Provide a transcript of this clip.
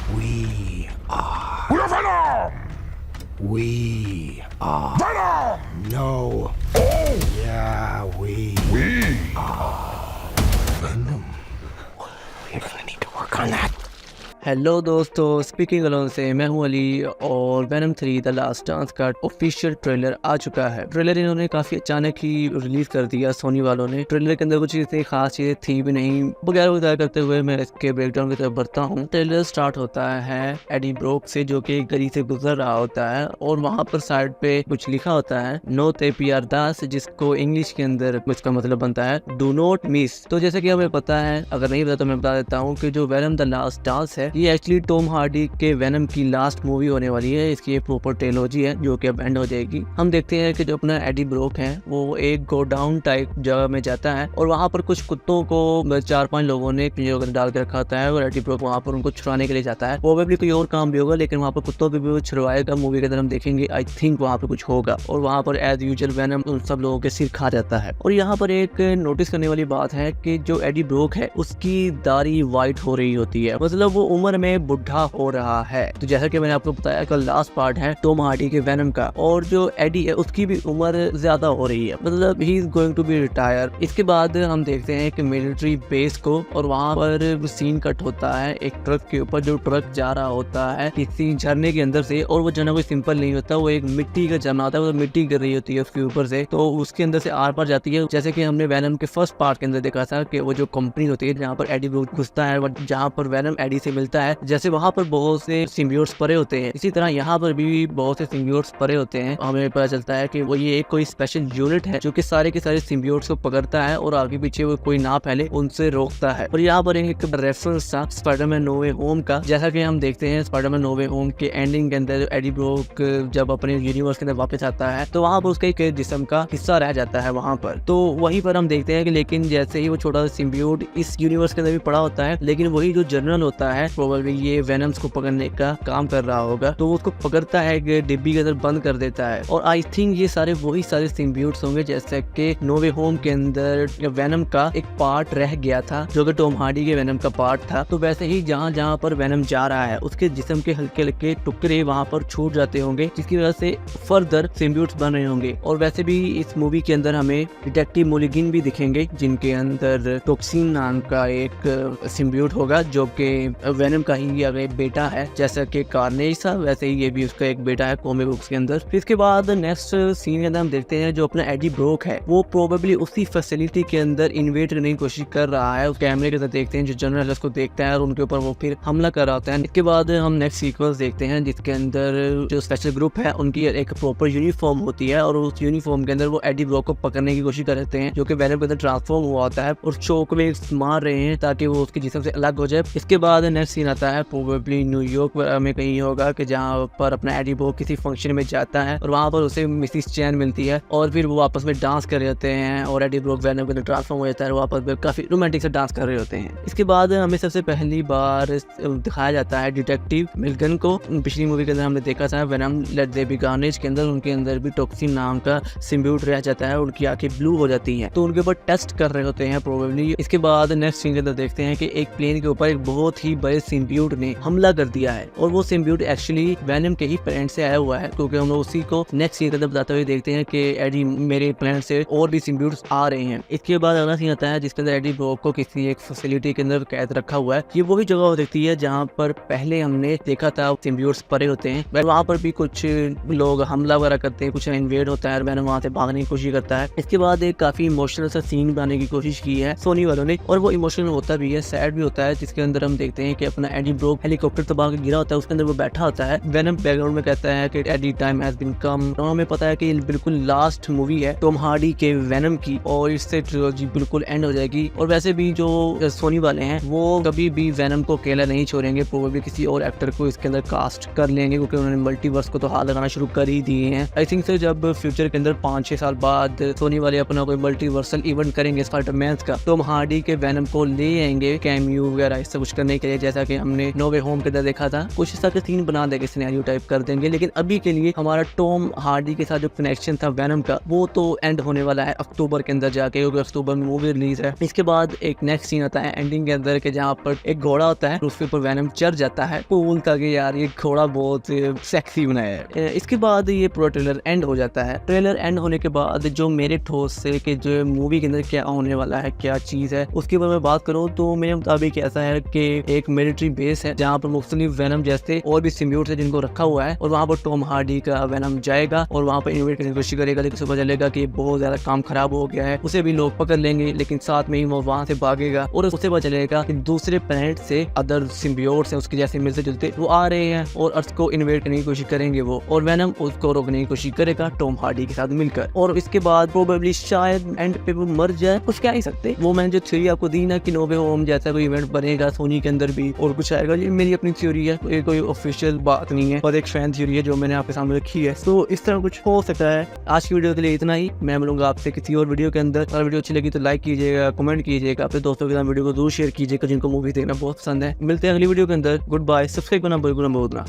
We are. We're Venom! We are. Venom! No. Oh! Yeah, we We Venom. We're gonna need to work on that. Hello दोस्तों, speaking alone से मैं हूं अली और venom 3 the last dance का official trailer आ चुका है। Trailer इन्होंने काफ़ी अचानक ही रिलीज कर दिया सोनी वालों ने। ट्रेलर के अंदर कुछ इतनी खास चीज़ें थी भी नहीं। बगैर बताया करते हुए मैं इसके ब्रेकडाउन की तरफ बढ़ता हूँ। ट्रेलर स्टार्ट होता है एडी ब्रोक से, जो कि एक गली से गुजर रहा होता है और वहाँ पर साइड पे कुछ लिखा होता है नो ते प्यार दास, जिसको इंग्लिश के अंदर इसका मतलब बनता है डू नॉट मिस। तो जैसे कि हमें पता है, अगर नहीं पता तो मैं बता देता हूँ कि जो वेनम द लास्ट डांस है ये एक्चुअली टॉम हार्डी के वेनम की लास्ट मूवी होने वाली है। इसकी एक प्रॉपर ट्रिलॉजी है जो कि अब एंड हो जाएगी। हम देखते हैं कि जो अपना एडी ब्रोक है वो एक गोडाउन टाइप जगह में जाता है और वहाँ पर कुछ कुत्तों को 4-5 लोगों ने पिंजरे में डाल के रखा होता है और एडी ब्रोक वहाँ पर उनको छुड़ाने के लिए जाता है। प्रोबेबली कोई और काम भी होगा, लेकिन वहाँ पर कुत्तों पे भी वो छुड़वाएगा। मूवी के अंदर हम देखेंगे, आई थिंक वहाँ पे कुछ होगा और वहाँ पर एज यूजुअल वेनम उन सब लोगों के सिर खा जाता है। और यहाँ पर एक नोटिस करने वाली बात है कि जो एडी ब्रोक है उसकी दाढ़ी व्हाइट हो रही होती है, मतलब वो उम्र में बुढ़ा हो रहा है। तो जैसा कि मैंने आपको बताया कि लास्ट पार्ट है टॉम हार्डी के वेनम का, और जो एडी है उसकी भी उम्र ज्यादा हो रही है, मतलब he is going to be retire. इसके बाद हम देखते हैं कि मिलिट्री बेस को, और वहाँ पर सीन कट होता है एक ट्रक के ऊपर। जो ट्रक जा रहा होता है किसी झरने के अंदर से, और वो झरना कोई सिंपल नहीं होता, वो एक मिट्टी का झरना होता है, वो मिट्टी गिर रही होती है उसके ऊपर से, तो उसके अंदर से आर पार जाती है। जैसे कि हमने वेनम के फर्स्ट पार्ट के अंदर देखा था कि वो जो कंपनी होती है जहाँ पर एडी ब्रोक घुसता है, जहाँ पर वेनम एडी से मिलता है, जैसे वहाँ पर बहुत से सिम्बियोट्स पड़े होते हैं, इसी तरह यहाँ पर भी बहुत से सिम्बियोट्स पड़े होते हैं। हमें पता चलता है कि वो ये एक कोई स्पेशल यूनिट है जो कि सारे के सारे सिम्बियोट्स को पकड़ता है और आगे पीछे वो कोई ना फैले उनसे रोकता है। और यहाँ पर एक रेफरेंस था स्पाइडरमैन नो वे होम का। जैसा कि हम देखते हैं स्पाइडरमैन नो वे होम के एंडिंग के अंदर एडी ब्रोक जब अपने यूनिवर्स के अंदर वापस आता है तो वहाँ पर उसका एक जिस्म का हिस्सा रह जाता है वहाँ पर। तो वहीं पर हम देखते हैं कि लेकिन जैसे ही वो छोटा सा सिम्बियोट इस यूनिवर्स के अंदर भी पड़ा होता है, लेकिन वही जो जनरल होता है प्रोबेबली ये वेनम्स को पकड़ने का काम कर रहा होगा, तो वो उसको पकड़ता है कि डिब्बी के अंदर बंद कर देता है। और आई थिंक ये सारे वही सारे सिम्बियोट्स होंगे जैसे कि नो वे होम के अंदर वेनम का एक पार्ट रह गया था जो कि टॉम हार्डी के वेनम का पार्ट था। तो वैसे ही जहाँ जहाँ पर वेनम जा रहा है उसके जिस्म के हल्के हल्के टुकड़े वहाँ पर छूट जाते होंगे, जिसकी वजह से फर्दर सिम्बियोट्स बन रहे होंगे। और वैसे भी इस मूवी के अंदर हमें डिटेक्टिव मुलिगिन भी दिखेंगे, जिनके अंदर टॉक्सिन नाम का एक सिम्बियोट होगा जो कि वेनम का ही अगर बेटा है, जैसा कि कार्नेज था वैसे ही ये भी उसका एक बेटा है कॉमिक बुक्स के अंदर। फिर इसके बाद नेक्स्ट सीन के अंदर हम देखते हैं जो अपना एडी ब्रोक है वो प्रोबेबली उसी फैसिलिटी के अंदर इन्वेट करने की कोशिश कर रहा है। उस कैमरे के अंदर देखते हैं जो जनरल है उसको देखता है और उनके ऊपर वो फिर हमला कर रहा होता है। इसके बाद हम नेक्स्ट सीक्वेंस देखते हैं जिसके अंदर जो स्पेशल ग्रुप है उनकी एक प्रॉपर यूनिफॉर्म होती है और उस यूनिफॉर्म के अंदर वो एडी ब्रोक को पकड़ने की कोशिश करते हैं जो कि वेनम के अंदर ट्रांसफॉर्म हुआ होता है और शॉक वेव्स मार रहे हैं ताकि वो उसके जिस्म से अलग हो जाए। इसके बाद नेक्स्ट सीन आता है प्रोबेबली न्यूयॉर्क में कहीं होगा कि जहाँ पर अपना एडी ब्रोक किसी फंक्शन में जाता है और वहाँ पर उसे मिसिस चैन मिलती है और फिर वो आपस में डांस कर रहे होते हैं और एडी ब्रोक वेनम के अंदर ट्रांसफॉर्म हो जाता है और वापस में काफी रोमांटिक से डांस कर रहे होते हैं। इसके बाद हमें सबसे पहली बार दिखाया जाता है डिटेक्टिव मिलगन को। पिछली मूवी के अंदर हमने देखा था Venom let there be Carnage के अंदर उनके अंदर भी टॉक्सिन नाम का सिम्बियोट रह जाता है, उनकी आंखें ब्लू हो जाती हैं, तो उनके ऊपर टेस्ट कर रहे होते हैं प्रोबेबली। इसके बाद नेक्स्ट सीन के अंदर देखते हैं कि एक प्लेन के ऊपर एक बहुत ही बड़े सिम्बियोट ने हमला कर दिया है और वो सिम्बियोट एक्चुअली वेनम के ही प्लेनेट से आया हुआ है, क्योंकि हम लोग उसी को नेक्स्ट सीन के अंदर बताते हुए देखते हैं कि एडी मेरे प्लेनेट से और भी सिम्बियोट्स आ रहे हैं। इसके बाद अगला सीन आता है जिसके अंदर एडी ब्रोक को किसी एक फैसिलिटी के अंदर कैद रखा हुआ है। ये वही जगह हो सकती है जहाँ पर पहले हमने देखा था सिम्बियोट्स पड़े होते हैं, वहाँ पर भी कुछ लोग हमला वगैरह करते हैं, कुछ इन्वेड होता है और वेनम वहाँ से भागने की कोशिश करता है। इसके बाद एक काफी इमोशनल सा सीन बनाने की कोशिश की है सोनी वालों ने और वो इमोशनल होता भी है, सैड भी होता है, जिसके अंदर हम देखते हैं कि अपना एडी ब्रोक हेलीकॉप्टर तबाह के गिरा होता है, उसके अंदर वो बैठा होता है। वेनम बैकग्राउंड में कहता है कि Eddie time has been come. हमें पता है कि बिल्कुल लास्ट मूवी है टॉम हार्डी के वेनम की और इससे ट्रिलॉजी बिल्कुल एंड हो जाएगी। और वैसे भी जो सोनी वाले हैं वो कभी भी वेनम को अकेला नहीं छोड़ेंगे, प्रोबेबली किसी और एक्टर को इसके अंदर कास्ट कर लेंगे क्योंकि उन्होंने मल्टीवर्स को तो हाथ लगाना शुरू कर ही दिए हैं। आई थिंक से जब फ्यूचर के अंदर 5-6 साल बाद सोनी वाले अपना कोई मल्टीवर्सल इवेंट करेंगे स्पाइडरमैन का, टॉम हार्डी के वेनम को ले आएंगे कैमियो वगैरह इससे कुछ करने के लिए, जैसा कि हमने नो वे होम के अंदर देखा था, कुछ इस तरह के सीन बना देंगे, सिनेरियो टाइप कर देंगे। लेकिन अभी के लिए हमारा टॉम हार्डी के साथ जो कनेक्शन था वेनम का, वो तो एंड होने वाला है अक्टूबर के अंदर जाके, क्योंकि अक्टूबर में मूवी रिलीज है। इसके बाद एक नेक्स्ट सीन आता है एंडिंग के अंदर के जहाँ पर एक घोड़ा होता है, उसके ऊपर वेनम चढ़ जाता है। कूल था कि यार ये घोड़ा बहुत सेक्सी बनाया है। इसके बाद ये पूरा ट्रेलर एंड हो जाता है। ट्रेलर एंड होने के बाद जो मेरे ठोस से कि जो मूवी के अंदर क्या होने वाला है, क्या चीज है, उसके ऊपर मैं बात करूँ तो मेरे मुताबिक ऐसा है कि एक मिलिट्री बेस है जहाँ पर मुख्तलिफ वेनम जैसे और भी सिम्बियोट्स है जिनको रखा हुआ है, और वहाँ पर टॉम हार्डी का वेनम जाएगा और वहाँ पर इन्वेट करने की कोशिश करेगा। लेकिन सुबह चलेगा कि बहुत ज्यादा काम खराब हो गया है, उसे भी लोग पकड़ लेंगे, लेकिन साथ में ही वो वहाँ से भागेगा और उसे पता चलेगा कि दूसरे प्लेनेट से अदर सिम्बियोट्स हैं उसके जैसे मिलते जुलते, वो आ रहे हैं और अर्थ को इन्वेट करने की कोशिश करेंगे वो, और वेनम उसको रोकने की कोशिश करेगा टॉम हार्डी के साथ मिलकर। और इसके बाद प्रोबेबली शायद एंड पे वो मर जाए, कुछ कह ही सकते। वो मैंने जो थ्योरी आपको दी ना कि नो वे होम जैसा कोई इवेंट बनेगा सोनी के अंदर भी और कुछ आएगा, ये मेरी अपनी थ्योरी है, ये कोई ऑफिशियल बात नहीं है और एक फैन थ्योरी है जो मैंने आपके सामने रखी है। तो इस तरह कुछ हो सकता है। आज की वीडियो के लिए इतना ही, मैं मिलूंगा आपसे किसी और वीडियो के अंदर। अगर वीडियो अच्छी लगी तो लाइक कीजिएगा, कमेंट कीजिएगा, अपने दोस्तों के साथ वीडियो को जरूर शेयर कीजिएगा जिनको मूवी देखना बहुत पसंद है। मिलते हैं अगली वीडियो के अंदर। Good bye. सब्सक्राइब करना बिल्कुल ना भूलना।